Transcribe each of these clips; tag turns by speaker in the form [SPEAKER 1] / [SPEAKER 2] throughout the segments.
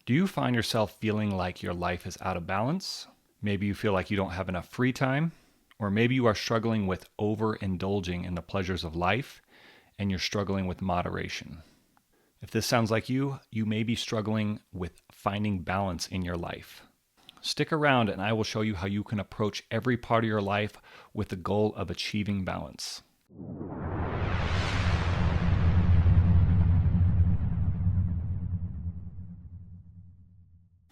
[SPEAKER 1] Do you find yourself feeling like your life is out of balance? Maybe you feel like you don't have enough free time, or maybe you are struggling with overindulging in the pleasures of life and you're struggling with moderation. If this sounds like you may be struggling with finding balance in your life. Stick around and I will show you how you can approach every part of your life with the goal of achieving balance.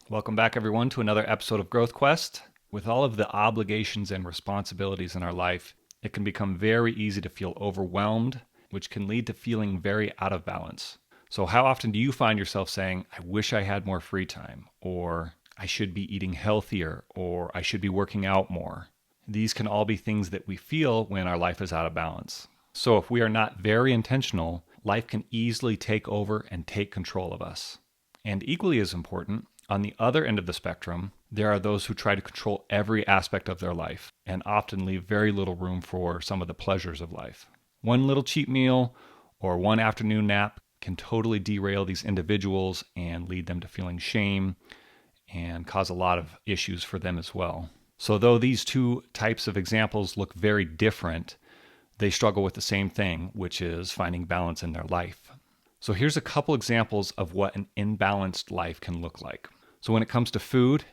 [SPEAKER 1] Welcome back, everyone, to another episode of Growth Quest. With all of the obligations and responsibilities in our life, it can become very easy to feel overwhelmed, which can lead to feeling very out of balance. So how often do you find yourself saying, I wish I had more free time, or I should be eating healthier, or I should be working out more? These can all be things that we feel when our life is out of balance. So if we are not very intentional, life can easily take over and take control of us. And equally as important, on the other end of the spectrum, there are those who try to control every aspect of their life and often leave very little room for some of the pleasures of life. One little cheat meal or one afternoon nap can totally derail these individuals and lead them to feeling shame and cause a lot of issues for them as well. So though these two types of examples look very different, they struggle with the same thing, which is finding balance in their life. So here's a couple examples of what an imbalanced life can look like. So when it comes to food,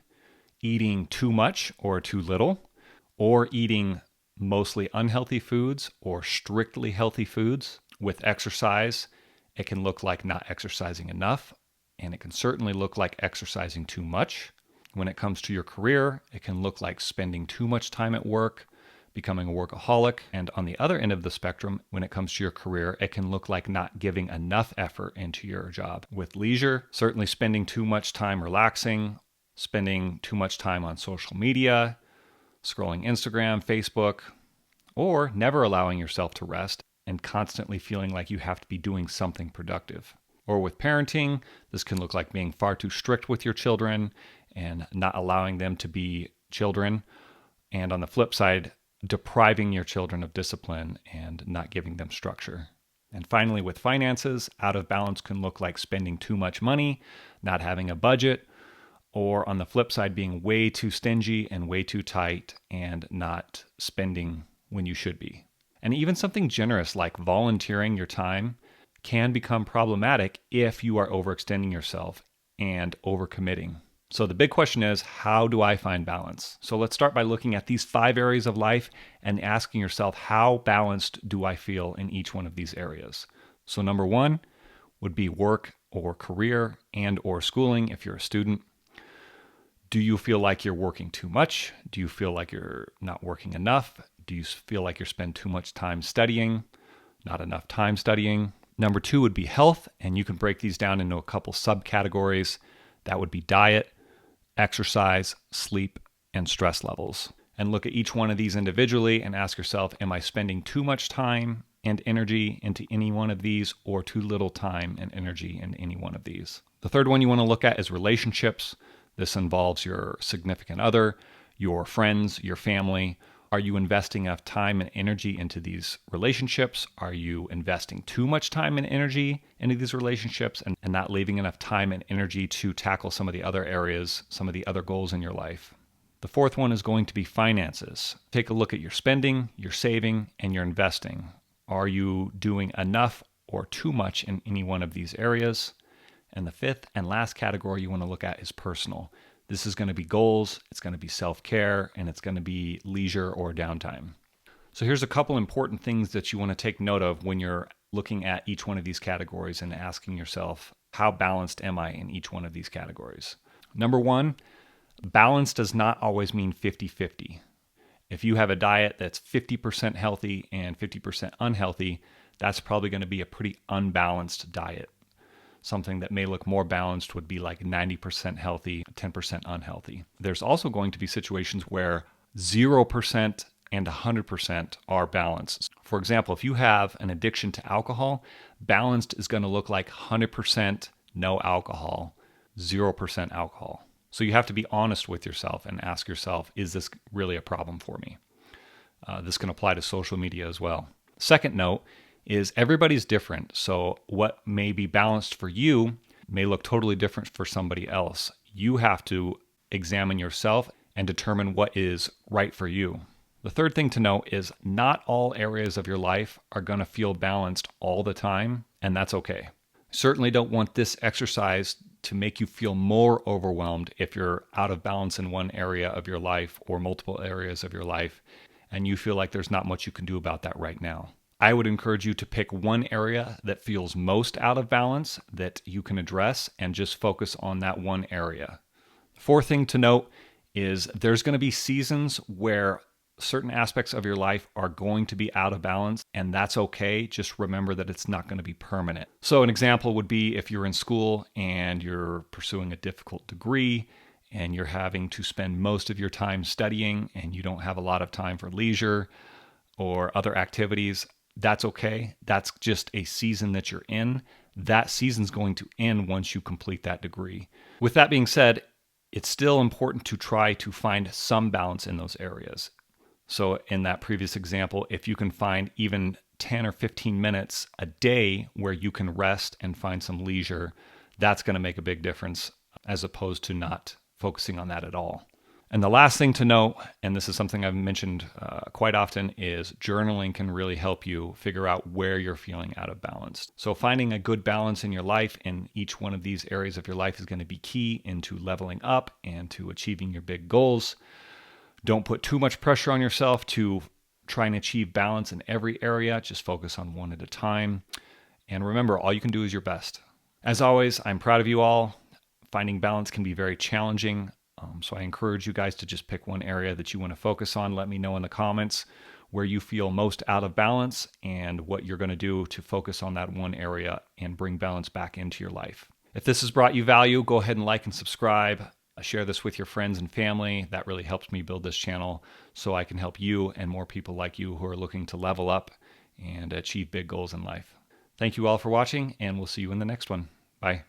[SPEAKER 1] eating too much or too little, or eating mostly unhealthy foods or strictly healthy foods. With exercise, it can look like not exercising enough, and it can certainly look like exercising too much. When it comes to your career, it can look like spending too much time at work, becoming a workaholic. And on the other end of the spectrum, when it comes to your career, it can look like not giving enough effort into your job. With leisure, certainly spending too much time relaxing, spending too much time on social media, scrolling Instagram, Facebook, or never allowing yourself to rest and constantly feeling like you have to be doing something productive. Or with parenting, this can look like being far too strict with your children and not allowing them to be children. And on the flip side, depriving your children of discipline and not giving them structure. And finally, with finances, out of balance can look like spending too much money, not having a budget, or on the flip side, being way too stingy and way too tight and not spending when you should be. And even something generous like volunteering your time can become problematic if you are overextending yourself and overcommitting. So the big question is, how do I find balance? So let's start by looking at these 5 areas of life and asking yourself, how balanced do I feel in each one of these areas? So number 1 would be work or career and or schooling if you're a student. Do you feel like you're working too much? Do you feel like you're not working enough? Do you feel like you spend too much time studying, not enough time studying? Number 2 would be health, and you can break these down into a couple subcategories. That would be diet, exercise, sleep, and stress levels. And look at each one of these individually and ask yourself, am I spending too much time and energy into any one of these or too little time and energy in any one of these? The third one you want to look at is relationships. This involves your significant other, your friends, your family. Are you investing enough time and energy into these relationships? Are you investing too much time and energy into these relationships and not leaving enough time and energy to tackle some of the other areas, some of the other goals in your life? The fourth one is going to be finances. Take a look at your spending, your saving, and your investing. Are you doing enough or too much in any one of these areas? And the fifth and last category you want to look at is personal. This is going to be goals, it's going to be self-care, and it's going to be leisure or downtime. So here's a couple important things that you want to take note of when you're looking at each one of these categories and asking yourself, how balanced am I in each one of these categories? Number 1, balance does not always mean 50-50. If you have a diet that's 50% healthy and 50% unhealthy, that's probably going to be a pretty unbalanced diet. Something that may look more balanced would be like 90% healthy, 10% unhealthy. There's also going to be situations where 0% and 100% are balanced. For example, if you have an addiction to alcohol, balanced is going to look like 100% no alcohol, 0% alcohol. So you have to be honest with yourself and ask yourself, is this really a problem for me? This can apply to social media as well. Second note is everybody's different. So what may be balanced for you may look totally different for somebody else. You have to examine yourself and determine what is right for you. The third thing to note is not all areas of your life are going to feel balanced all the time, and that's okay. Certainly don't want this exercise to make you feel more overwhelmed if you're out of balance in one area of your life or multiple areas of your life, and you feel like there's not much you can do about that right now. I would encourage you to pick one area that feels most out of balance that you can address and just focus on that one area. The fourth thing to note is there's going to be seasons where certain aspects of your life are going to be out of balance, and that's okay. Just remember that it's not going to be permanent. So an example would be if you're in school and you're pursuing a difficult degree and you're having to spend most of your time studying and you don't have a lot of time for leisure or other activities. That's okay. That's just a season that you're in. That season's going to end once you complete that degree. With that being said, it's still important to try to find some balance in those areas. So in that previous example, if you can find even 10 or 15 minutes a day where you can rest and find some leisure, that's going to make a big difference as opposed to not focusing on that at all. And the last thing to note, and this is something I've mentioned quite often, is journaling can really help you figure out where you're feeling out of balance. So finding a good balance in your life in each one of these areas of your life is going to be key into leveling up and to achieving your big goals. Don't put too much pressure on yourself to try and achieve balance in every area. Just focus on one at a time. And remember, all you can do is your best. As always, I'm proud of you all. Finding balance can be very challenging. So I encourage you guys to just pick one area that you want to focus on. Let me know in the comments where you feel most out of balance and what you're going to do to focus on that one area and bring balance back into your life. If this has brought you value, go ahead and like and subscribe. Share this with your friends and family. That really helps me build this channel so I can help you and more people like you who are looking to level up and achieve big goals in life. Thank you all for watching, and we'll see you in the next one. Bye.